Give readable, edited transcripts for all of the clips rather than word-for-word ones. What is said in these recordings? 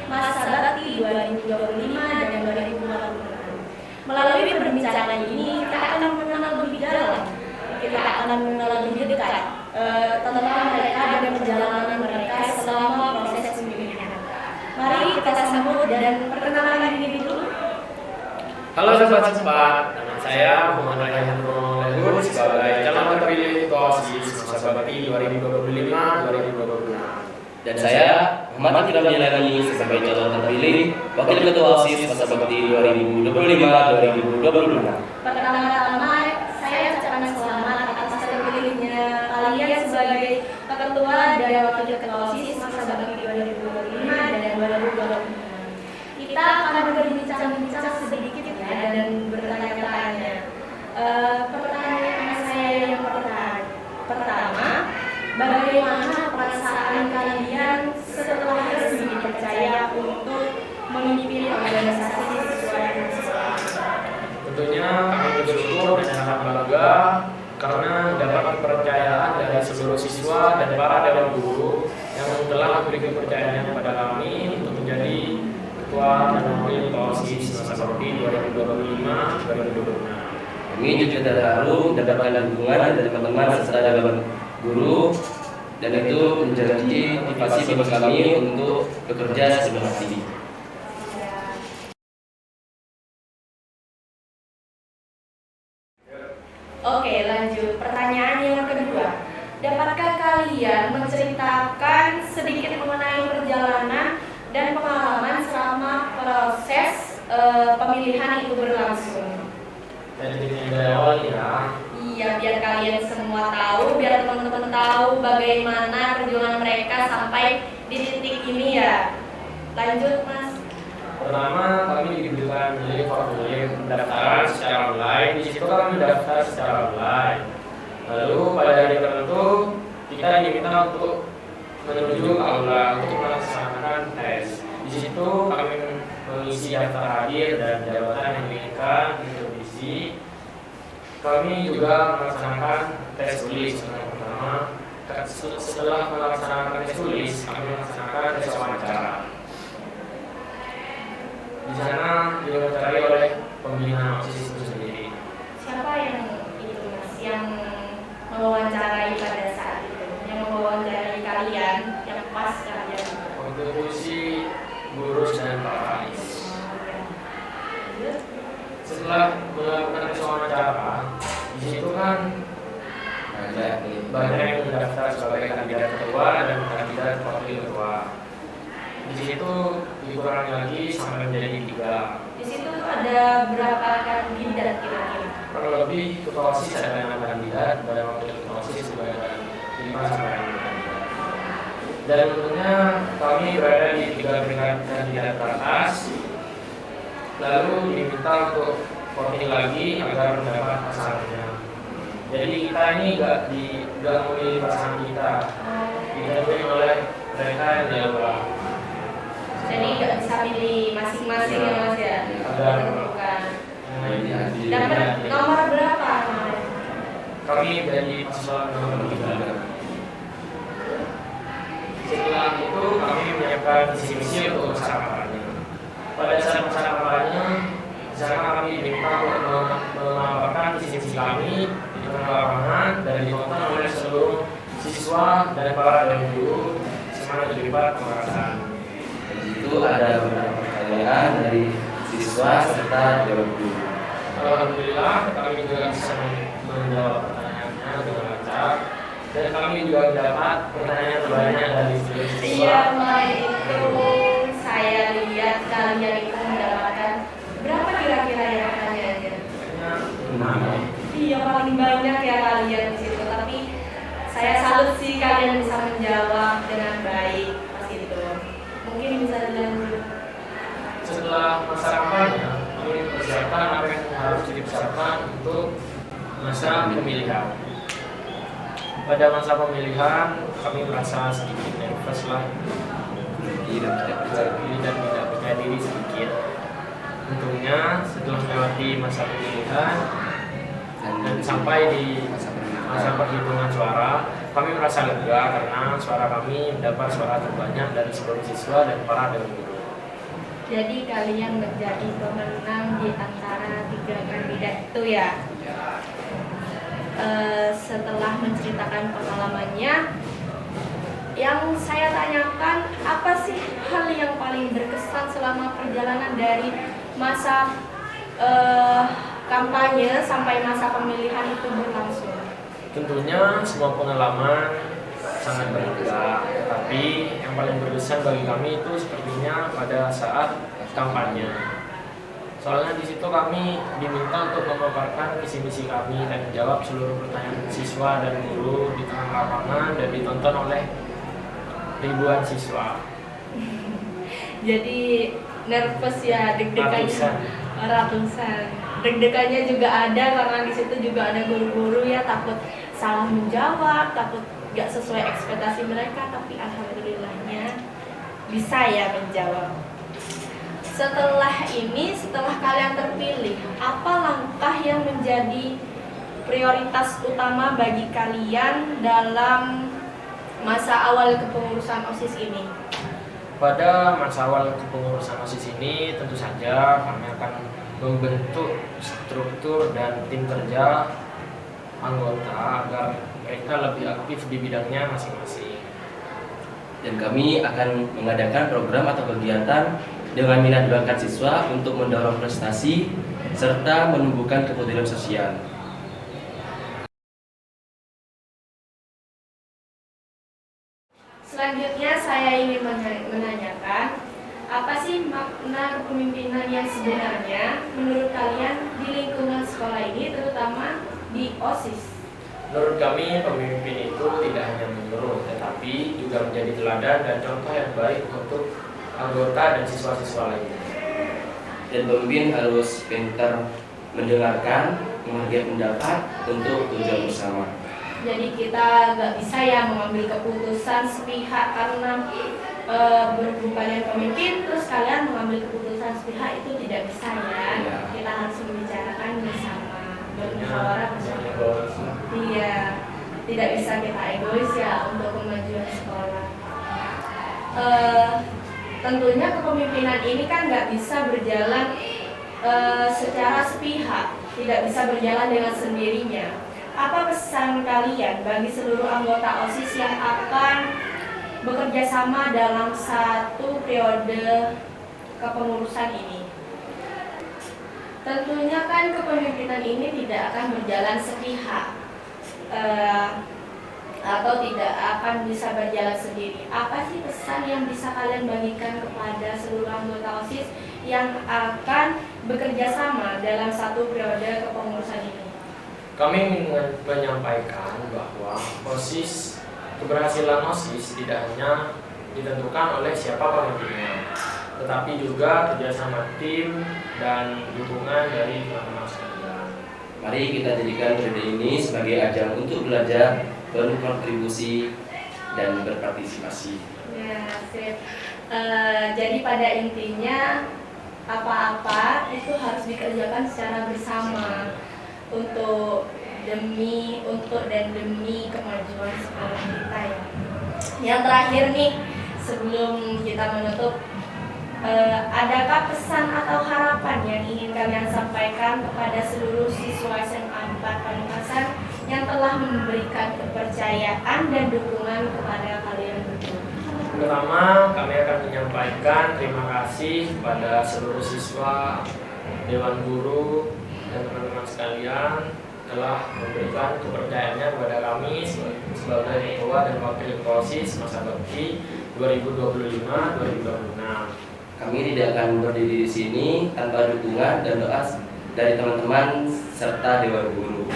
masa bakti 2025 dan 2026. Melalui perbincangan ini kita akan mengenal lebih dalam, kita akan mengenal lebih dekat tentang mereka dan perjalanan mereka selama proses pemilihan. Mari kita sambut dan perkenalan diri dulu. Halo sobat sempat, nama saya Muhammad Rayhan Legur sebagai calon terpilih Ketua OSIS masa bakti 2025-2026. Dan saya Muhammad Ikram Jailani sebagai calon terpilih Wakil Ketua OSIS masa bakti 2025-2026. Pertama-tama saya ucapkan selamat atas terpilihnya kalian sebagai Ketua dan Wakil Ketua OSIS masa bakti 2025 dan 2026. Kita akan berbincang-bincang sedikit ya dan bertanya-tanya. Pertanyaan saya yang pertama, bagaimana perasaan kalian setelah resmi dipercaya untuk memimpin organisasi sesuai mahasiswa? Tentunya kami bersyukur dan sangat bangga karena mendapat kepercayaan dari seluruh siswa dan para dewan guru yang telah memberi kepercayaan kepada kami untuk menjadi Ketua dan Wakil Ketua OSIS masa bakti 2025-2026. Kami juga terharu mendapatkan dukungan dari teman-teman serta dewan guru, dan itu menjadi motivasi bagi kami untuk bekerja sepenuh hati. Oke, lanjut. Pertanyaan yang kedua. Dapatkah kalian menceritakan sedikit mengenai perjalanan dan pengalaman selama proses pemilihan itu berlangsung? Dari awal ya. Iya, biar kalian semua tahu, biar teman-teman tahu bagaimana perjuangan mereka sampai di titik ini ya. Lanjut, Mas. Pertama, kami diberikan formulir pendaftaran secara online. Di situ kami mendaftar secara online. Lalu pada hari tertentu kita diminta untuk menuju aula untuk melaksanakan tes. Di situ kami mengisi daftar hadir dan jabatan yang diinginkan untuk diisi. Kami juga melaksanakan tes tulis yang pertama. Setelah melaksanakan tes tulis, kami melaksanakan tes wawancara. Di sana diwawancarai oleh pembina OSIS itu sendiri. Siapa yang itu, Mas? Yang mewawancarai pada saat itu? Yang mewawancarai kalian, yang pas kalian? Kontribusi guru dan Pak Faiz. Setelah melakukan tes wawancara, di situ kan banyak yang mendaftar sebagai kandidat ketua dan kandidat wakil ketua. Di situ dikurangi lagi sampai menjadi 3. Di situ ada berapa kandidat kira-kira? Kurang lebih ketua OSIS ada 6 kandidat dan wakil ketua OSIS juga ada 5 sampai 6 kandidat. Dan tentunya kami berada di 3 peringkat kandidat teratas. Lalu diminta untuk voting lagi agar mendapat pasangannya. Jadi kita ini nggak memilih pasangan kita, ditentuin oleh mereka yang di aula. Jadi nggak bisa pilih masing-masing ya, Mas ya? Ada bukan. Dapat nomor berapa? Kami jadi paslon nomor 3. Setelah itu kami menyiapkan visi-misi untuk masa kampanye. Pada saat masa kampanye, di sana kami diminta untuk memaparkan visi-misi kami di tengah lapangan dan ditonton oleh seluruh siswa dan para dewan guru semangat terlibat pembahasan. Itu ada beberapa pertanyaan dari siswa serta dewan guru. Alhamdulillah kami juga bisa menjawab pertanyaannya dengan lancar dan kami juga mendapat pertanyaan terbanyak dari siswa. Iya, kemarin itu saya lihat kalian itu mendapatkan berapa kira-kira ya pertanyaannya? Iya, paling banyak ya kalian di situ. Tapi saya salut sih kalian bisa menjawab dengan baik pas itu. Mungkin bisa dilanjut. Setelah masa kampanye, kami mempersiapkan apa yang harus dipersiapkan untuk masa pemilihan. Pada masa pemilihan, kami merasa sedikit nervous lah, tidak percaya diri sedikit. Untungnya setelah melewati masa pemilihan dan sampai di masa perhitungan suara, kami merasa lega karena suara kami mendapat suara terbanyak dari seluruh siswa dan para dewan guru. Jadi kalian menjadi pemenang di antara 3 kandidat itu ya. Setelah menceritakan pengalamannya, yang saya tanyakan, apa sih hal yang paling berkesan selama perjalanan dari masa kampanye sampai masa pemilihan itu berlangsung? Tentunya semua pengalaman sangat berharga, tapi yang paling berkesan bagi kami itu sepertinya pada saat kampanye. Soalnya di situ kami diminta untuk memaparkan visi misi kami dan menjawab seluruh pertanyaan siswa dan guru di tengah lapangan dan ditonton oleh ribuan siswa. Jadi nervous ya, Ratusan. ratusan. Deg-degannya juga ada karena di situ juga ada guru-guru ya, takut salah menjawab, takut gak sesuai ekspektasi mereka, tapi alhamdulillahnya bisa ya menjawab. Setelah kalian terpilih, apa langkah yang menjadi prioritas utama bagi kalian dalam masa awal kepengurusan OSIS ini? Pada masa awal kepengurusan OSIS ini tentu saja kami akan membentuk struktur dan tim kerja anggota agar mereka lebih aktif di bidangnya masing-masing. Dan kami akan mengadakan program atau kegiatan dengan minat bakat siswa untuk mendorong prestasi serta menumbuhkan kepedulian sosial. Selanjutnya saya ingin menanyakan, apa sih makna kepemimpinan yang sebenarnya menurut kalian di lingkungan sekolah ini, terutama di OSIS? Menurut kami, pemimpin itu tidak hanya menyuruh, tetapi juga menjadi teladan dan contoh yang baik untuk anggota dan siswa-siswa lainnya. Dan pemimpin harus pintar mendengarkan, menghargai pendapat untuk tujuan bersama. Jadi kita nggak bisa ya mengambil keputusan sepihak karena berhubung kalian pemimpin terus kalian mengambil keputusan sepihak, itu tidak bisa ya. Kita harus membicarakan bersama, bermusyawarah bersama. Iya, tidak bisa kita egois ya untuk kemajuan sekolah. Tentunya kepemimpinan ini kan nggak bisa berjalan secara sepihak, tidak bisa berjalan dengan sendirinya. Apa pesan kalian bagi seluruh anggota OSIS yang akan bekerja sama dalam satu periode kepengurusan ini? Tentunya kan kepemimpinan ini tidak akan berjalan sepihak atau tidak akan bisa berjalan sendiri. Apa sih pesan yang bisa kalian bagikan kepada seluruh anggota OSIS yang akan bekerja sama dalam satu periode kepengurusan ini? Kami ingin menyampaikan bahwa OSIS, keberhasilan OSIS tidak hanya ditentukan oleh siapa pemimpinnya, tetapi juga kerjasama tim dan dukungan dari teman-teman sekalian. Mari kita jadikan periode ini sebagai ajang untuk belajar, berkontribusi, dan berpartisipasi. Ya, sip. Jadi pada intinya apa-apa itu harus dikerjakan secara bersama untuk demi kemajuan sekolah kita ya. Yang terakhir nih, sebelum kita menutup, adakah pesan atau harapan yang ingin kalian sampaikan kepada seluruh siswa SMA 4 Pamekasan yang telah memberikan kepercayaan dan dukungan kepada kalian berdua? Pertama, kami akan menyampaikan terima kasih kepada seluruh siswa, dewan guru, dan teman-teman sekalian telah memberikan kepercayaannya kepada kami sebagai ketua dan wakil ketua OSIS masa bakti 2025-2026. Kami tidak akan berdiri di sini tanpa dukungan dan doa dari teman-teman serta dewan guru.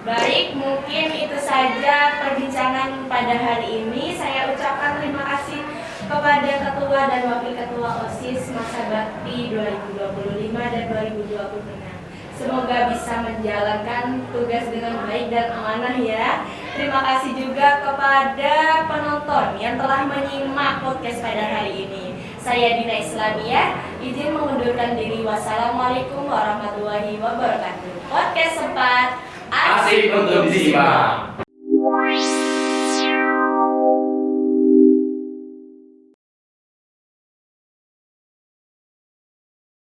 Baik, mungkin itu saja perbincangan pada hari ini. Saya ucapkan terima kasih kepada Ketua dan Wakil Ketua OSIS masa bakti 2025 dan 2026. Semoga bisa menjalankan tugas dengan baik dan amanah ya. Terima kasih juga kepada penonton yang telah menyimak podcast pada hari ini. Saya Dina Islamiyah, izin mengundurkan diri. Wassalamualaikum warahmatullahi wabarakatuh. Podcast sempat Asik untuk disimak.